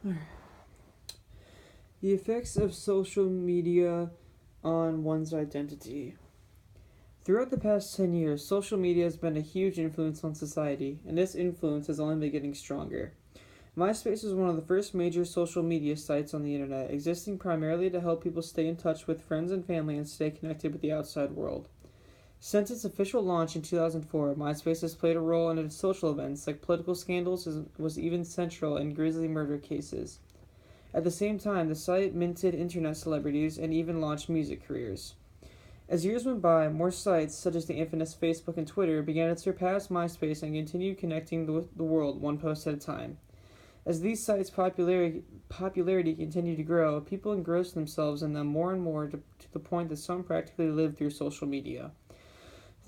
The effects of social media on one's identity. Throughout the past 10 years, social media has been a huge influence on society, and this influence has only been getting stronger. MySpace was one of the first major social media sites on the internet, existing primarily to help people stay in touch with friends and family and stay connected with the outside world. Since its official launch in 2004, MySpace has played a role in its social events, like political scandals, was even central in grisly murder cases. At the same time, the site minted internet celebrities and even launched music careers. As years went by, more sites, such as the infamous Facebook and Twitter, began to surpass MySpace and continued connecting the world one post at a time. As these sites' popularity continued to grow, people engrossed themselves in them more and more to the point that some practically lived through social media.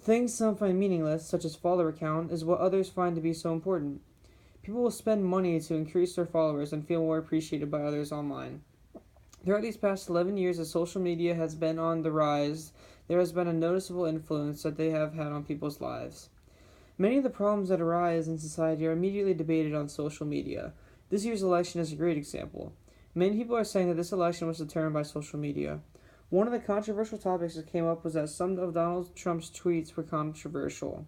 Things some find meaningless, such as follower count, is what others find to be so important. People will spend money to increase their followers and feel more appreciated by others online. Throughout these past 11 years as social media has been on the rise, there has been a noticeable influence that they have had on people's lives. Many of the problems that arise in society are immediately debated on social media. This year's election is a great example. Many people are saying that this election was determined by social media. One of the controversial topics that came up was that some of Donald Trump's tweets were controversial.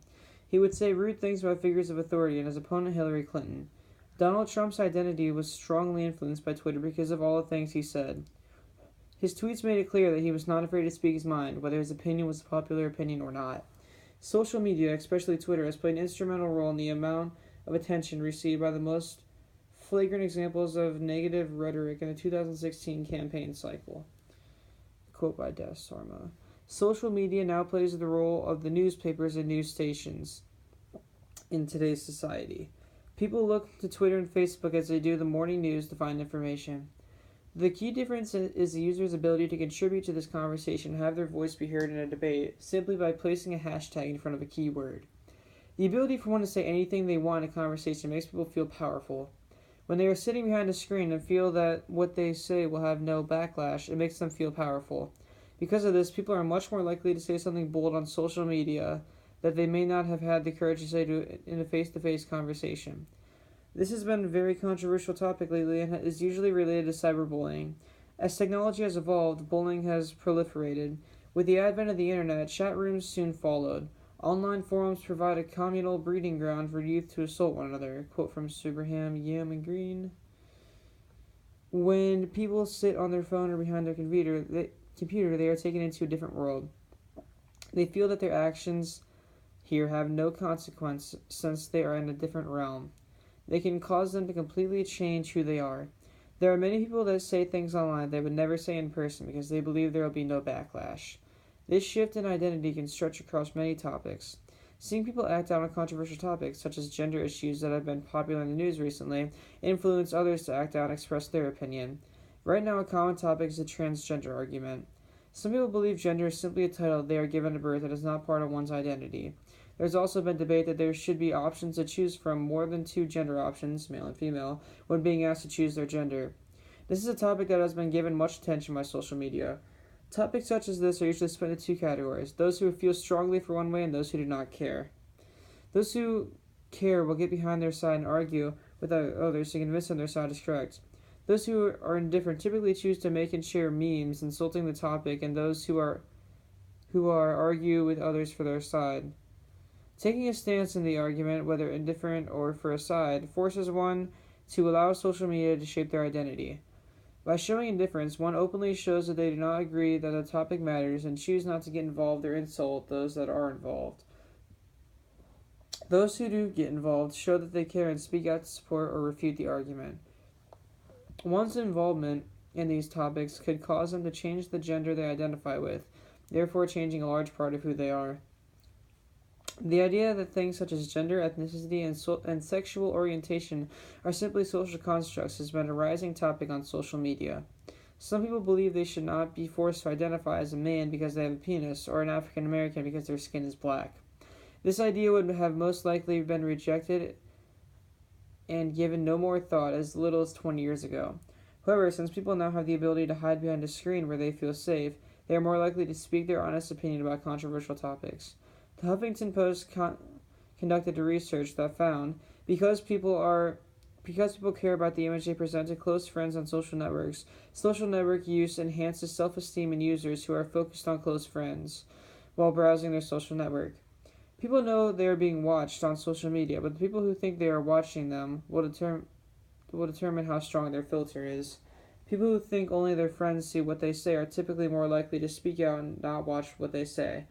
He would say rude things about figures of authority and his opponent Hillary Clinton. Donald Trump's identity was strongly influenced by Twitter because of all the things he said. His tweets made it clear that he was not afraid to speak his mind, whether his opinion was a popular opinion or not. Social media, especially Twitter, has played an instrumental role in the amount of attention received by the most flagrant examples of negative rhetoric in the 2016 campaign cycle. Quote by Des Sarma. Social media now plays the role of the newspapers and news stations in today's society. People look to Twitter and Facebook as they do the morning news to find information. The key difference is the user's ability to contribute to this conversation and have their voice be heard in a debate simply by placing a hashtag in front of a keyword. The ability for one to say anything they want in a conversation makes people feel powerful. When they are sitting behind a screen and feel that what they say will have no backlash, it makes them feel powerful. Because of this, people are much more likely to say something bold on social media that they may not have had the courage to say in a face-to-face conversation. This has been a very controversial topic lately and is usually related to cyberbullying. As technology has evolved, bullying has proliferated. With the advent of the internet, chat rooms soon followed. Online forums provide a communal breeding ground for youth to assault one another. Quote from Subraham, Yam, and Green. When people sit on their phone or behind their computer, they are taken into a different world. They feel that their actions here have no consequence since they are in a different realm. They can cause them to completely change who they are. There are many people that say things online they would never say in person because they believe there will be no backlash. This shift in identity can stretch across many topics. Seeing people act out on controversial topics, such as gender issues that have been popular in the news recently, influence others to act out and express their opinion. Right now, a common topic is the transgender argument. Some people believe gender is simply a title they are given at birth and is not part of one's identity. There's also been debate that there should be options to choose from more than two gender options, male and female, when being asked to choose their gender. This is a topic that has been given much attention by social media. Topics such as this are usually split into two categories: those who feel strongly for one way and those who do not care. Those who care will get behind their side and argue with others to convince them their side is correct. Those who are indifferent typically choose to make and share memes insulting the topic, and those who argue with others for their side. Taking a stance in the argument, whether indifferent or for a side, forces one to allow social media to shape their identity. By showing indifference, one openly shows that they do not agree that the topic matters and choose not to get involved or insult those that are involved. Those who do get involved show that they care and speak out to support or refute the argument. One's involvement in these topics could cause them to change the gender they identify with, therefore changing a large part of who they are. The idea that things such as gender, ethnicity, and sexual orientation are simply social constructs has been a rising topic on social media. Some people believe they should not be forced to identify as a man because they have a penis, or an African American because their skin is black. This idea would have most likely been rejected and given no more thought as little as 20 years ago. However, since people now have the ability to hide behind a screen where they feel safe, they are more likely to speak their honest opinion about controversial topics. The Huffington Post conducted a research that found because people are because people care about the image they present to close friends on social networks, social network use enhances self-esteem in users who are focused on close friends while browsing their social network. People know they are being watched on social media, but the people who think they are watching them will determine how strong their filter is. People who think only their friends see what they say are typically more likely to speak out and not watch what they say.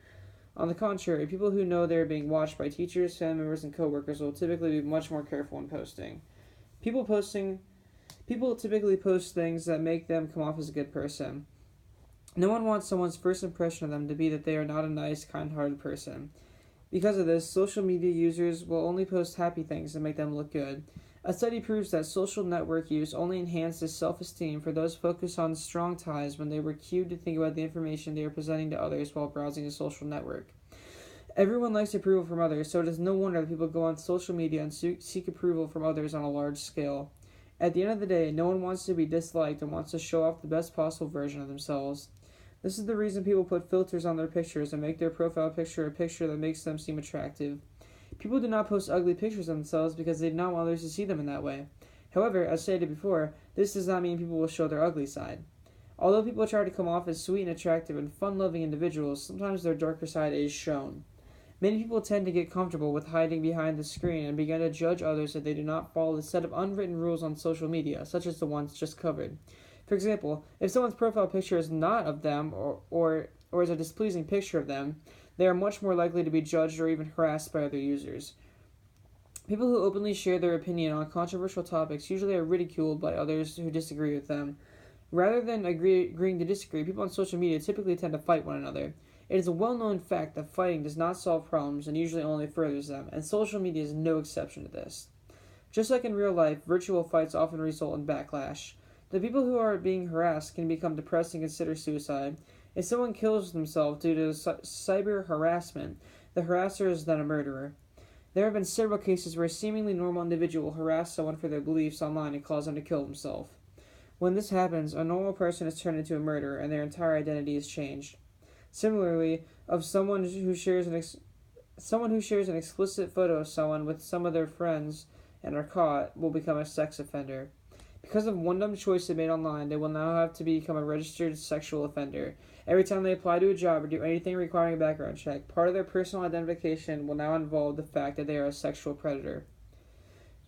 On the contrary, people who know they are being watched by teachers, family members, and coworkers will typically be much more careful in posting. People typically post things that make them come off as a good person. No one wants someone's first impression of them to be that they are not a nice, kind-hearted person. Because of this, social media users will only post happy things that make them look good. A study proves that social network use only enhances self-esteem for those focused on strong ties when they were cued to think about the information they are presenting to others while browsing a social network. Everyone likes approval from others, so it is no wonder that people go on social media and seek approval from others on a large scale. At the end of the day, no one wants to be disliked and wants to show off the best possible version of themselves. This is the reason people put filters on their pictures and make their profile picture a picture that makes them seem attractive. People do not post ugly pictures of themselves because they do not want others to see them in that way. However, as stated before, this does not mean people will show their ugly side. Although people try to come off as sweet and attractive and fun-loving individuals, sometimes their darker side is shown. Many people tend to get comfortable with hiding behind the screen and begin to judge others if they do not follow the set of unwritten rules on social media, such as the ones just covered. For example, if someone's profile picture is not of them or is a displeasing picture of them, they are much more likely to be judged or even harassed by other users. People who openly share their opinion on controversial topics usually are ridiculed by others who disagree with them. Rather than agreeing to disagree, people on social media typically tend to fight one another. It is a well-known fact that fighting does not solve problems and usually only furthers them, and social media is no exception to this. Just like in real life, virtual fights often result in backlash. The people who are being harassed can become depressed and consider suicide. If someone kills themselves due to cyber harassment, the harasser is then a murderer. There have been several cases where a seemingly normal individual harassed someone for their beliefs online and caused them to kill themselves. When this happens, a normal person is turned into a murderer and their entire identity is changed. Similarly, of someone who shares an explicit photo of someone with some of their friends and are caught will become a sex offender. Because of one dumb choice they made online, they will now have to become a registered sexual offender. Every time they apply to a job or do anything requiring a background check, part of their personal identification will now involve the fact that they are a sexual predator.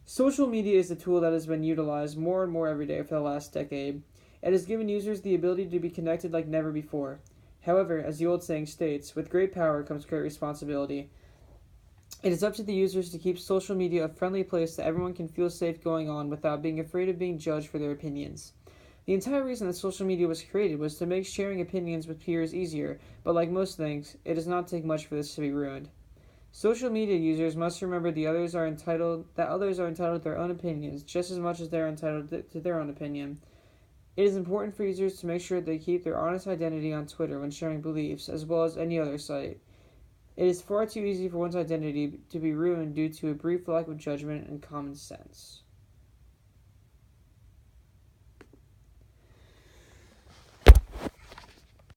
Social media is a tool that has been utilized more and more every day for the last decade. It has given users the ability to be connected like never before. However, as the old saying states, with great power comes great responsibility. It is up to the users to keep social media a friendly place that everyone can feel safe going on without being afraid of being judged for their opinions. The entire reason that social media was created was to make sharing opinions with peers easier, but like most things, it does not take much for this to be ruined. Social media users must remember that others are entitled to their own opinions just as much as they are entitled to their own opinion. It is important for users to make sure they keep their honest identity on Twitter when sharing beliefs, as well as any other site. It is far too easy for one's identity to be ruined due to a brief lack of judgment and common sense.